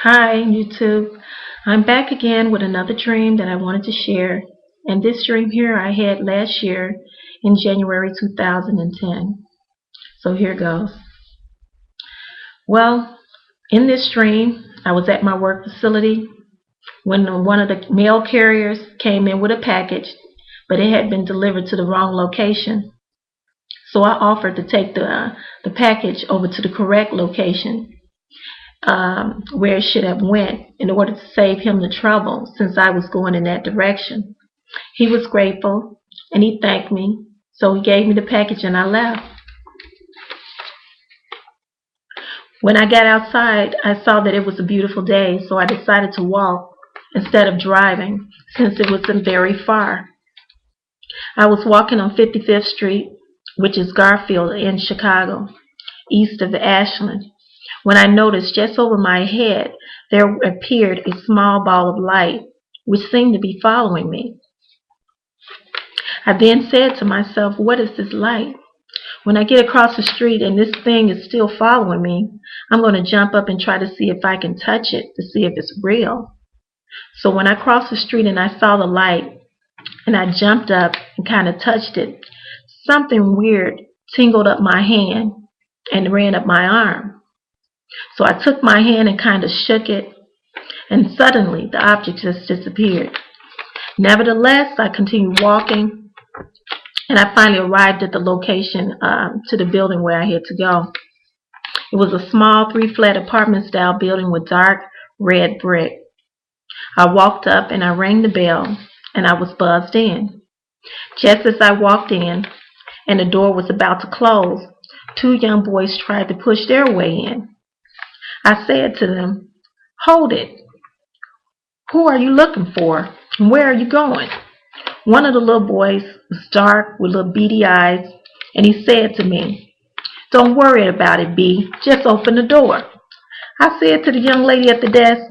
Hi, YouTube. I'm back again with another dream that I wanted to share. And this dream here I had last year in January 2010. So here goes. Well, in this dream, I was at my work facility when one of the mail carriers came in with a package, but it had been delivered to the wrong location. So I offered to take the package over to the correct location. Where it should have went in order to save him the trouble since I was going in that direction. He was grateful and he thanked me, so he gave me the package and I left. When I got outside, I saw that it was a beautiful day, so I decided to walk instead of driving since it wasn't very far. I was walking on 55th Street, which is Garfield in Chicago, east of Ashland, when I noticed just over my head there appeared a small ball of light which seemed to be following me. I then said to myself, what is this light? When I get across the street and this thing is still following me, I'm going to jump up and try to see if I can touch it to see if it's real. So when I crossed the street and I saw the light and I jumped up and kind of touched it, something weird tingled up my hand and ran up my arm. So I took my hand and kind of shook it, and suddenly the object just disappeared. Nevertheless, I continued walking, and I finally arrived at the location to the building where I had to go. It was a small 3-flat apartment-style building with dark red brick. I walked up and I rang the bell, and I was buzzed in. Just as I walked in and the door was about to close, 2 young boys tried to push their way in. I said to them, hold it. Who are you looking for? And where are you going? One of the little boys was dark with little beady eyes, and he said to me, don't worry about it, B. Just open the door. I said to the young lady at the desk,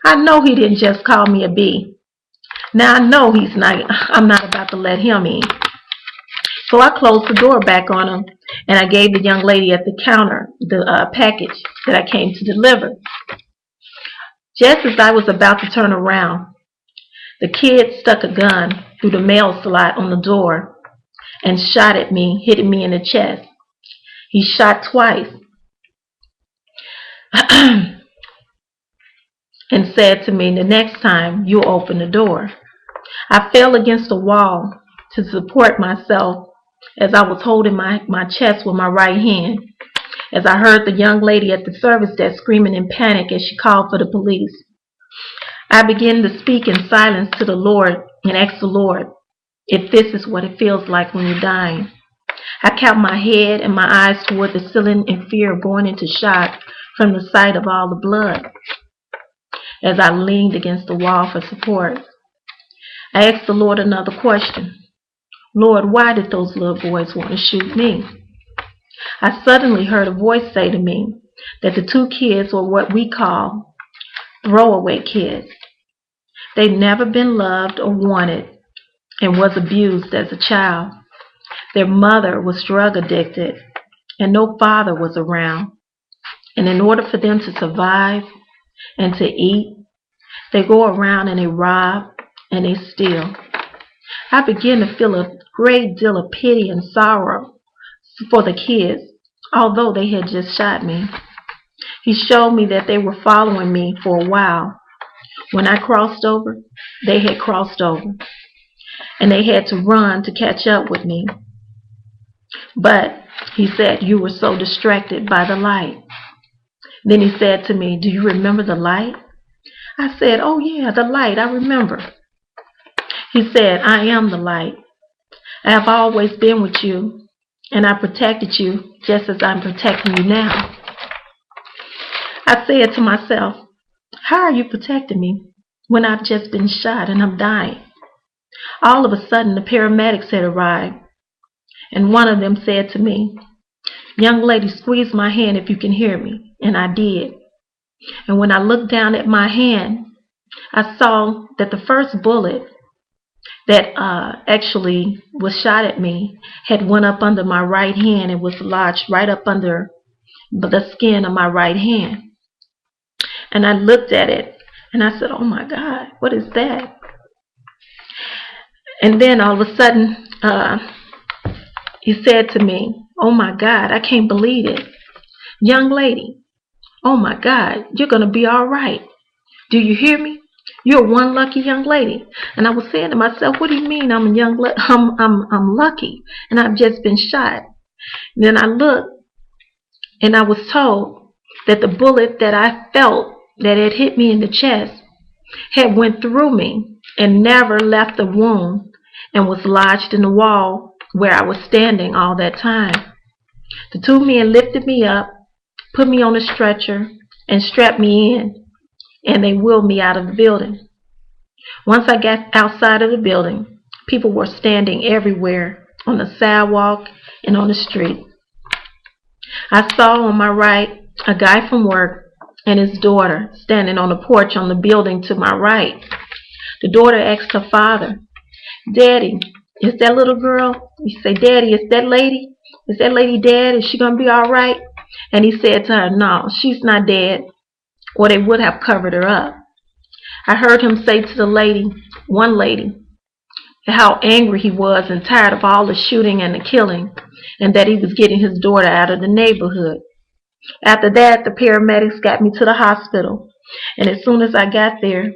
I know he didn't just call me a B. Now I know I'm not about to let him in. So I closed the door back on him, and I gave the young lady at the counter the package that I came to deliver. Just as I was about to turn around, the kid stuck a gun through the mail slot on the door and shot at me, hitting me in the chest. He shot twice and said to me, the next time you'll open the door. I fell against the wall to support myself as I was holding my chest with my right hand, as I heard the young lady at the service desk screaming in panic as she called for the police. I began to speak in silence to the Lord and ask the Lord if this is what it feels like when you're dying. I kept my head and my eyes toward the ceiling in fear of going into shock from the sight of all the blood. As I leaned against the wall for support, I asked the Lord another question. Lord, why did those little boys want to shoot me? I suddenly heard a voice say to me that the 2 kids were what we call throwaway kids. They'd never been loved or wanted and was abused as a child. Their mother was drug addicted and no father was around. And in order for them to survive and to eat, they go around and they rob and they steal. I began to feel a great deal of pity and sorrow for the kids, although they had just shot me. He showed me that they were following me for a while. When I crossed over, they had crossed over, and they had to run to catch up with me. But he said, you were so distracted by the light. Then he said to me, do you remember the light? I said, oh yeah, the light, I remember. He said, I am the light. I have always been with you, and I protected you just as I'm protecting you now. I said to myself, how are you protecting me when I've just been shot and I'm dying? All of a sudden, the paramedics had arrived, and one of them said to me, young lady, squeeze my hand if you can hear me. And I did. And when I looked down at my hand, I saw that the first bullet that actually was shot at me had went up under my right hand and was lodged right up under the skin of my right hand. And I looked at it and I said, oh my God, what is that? And then all of a sudden, he said to me, oh my God, I can't believe it. Young lady, oh my God, you're going to be all right. Do you hear me? You're one lucky young lady. And I was saying to myself, what do you mean I'm I'm lucky and I've just been shot? And then I looked and I was told that the bullet that I felt that had hit me in the chest had went through me and never left the wound and was lodged in the wall where I was standing all that time. The two men lifted me up, put me on a stretcher, and strapped me in, and they wheeled me out of the building. Once I got outside of the building, people were standing everywhere, on the sidewalk and on the street. I saw on my right a guy from work and his daughter standing on the porch on the building to my right. The daughter asked her father, Daddy, is that little girl? He said, Daddy, is that lady? Is that lady dead? Is she going to be all right? And he said to her, no, she's not dead, or they would have covered her up. I heard him say to the lady, one lady, how angry he was and tired of all the shooting and the killing, and that he was getting his daughter out of the neighborhood. After that, the paramedics got me to the hospital, and as soon as I got there,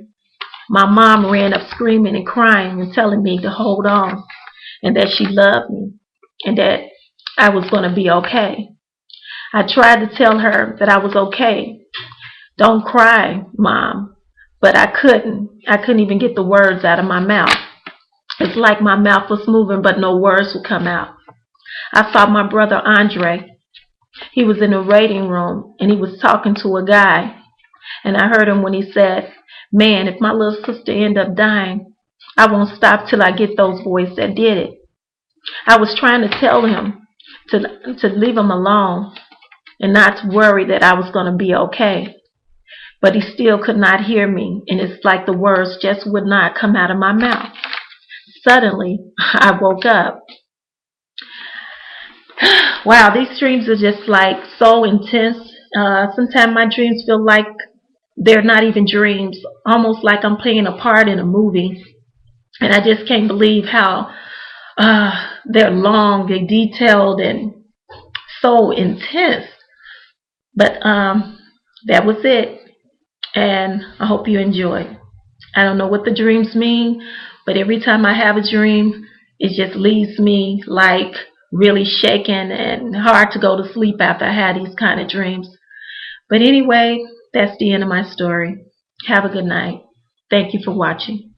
my mom ran up screaming and crying and telling me to hold on, and that she loved me, and that I was going to be okay. I tried to tell her that I was okay. Don't cry, Mom. But I couldn't. I couldn't even get the words out of my mouth. It's like my mouth was moving, but no words would come out. I saw my brother Andre. He was in a waiting room, and he was talking to a guy. And I heard him when he said, man, if my little sister end up dying, I won't stop till I get those boys that did it. I was trying to tell him to leave him alone and not to worry that I was going to be okay. But he still could not hear me, and it's like the words just would not come out of my mouth. Suddenly, I woke up. Wow, these dreams are just like so intense. Sometimes my dreams feel like they're not even dreams, almost like I'm playing a part in a movie. And I just can't believe how they're long, they're detailed, and so intense. But that was it. And I hope you enjoyed. I don't know what the dreams mean, but every time I have a dream, it just leaves me like really shaken and hard to go to sleep after I had these kind of dreams. But anyway, that's the end of my story. Have a good night. Thank you for watching.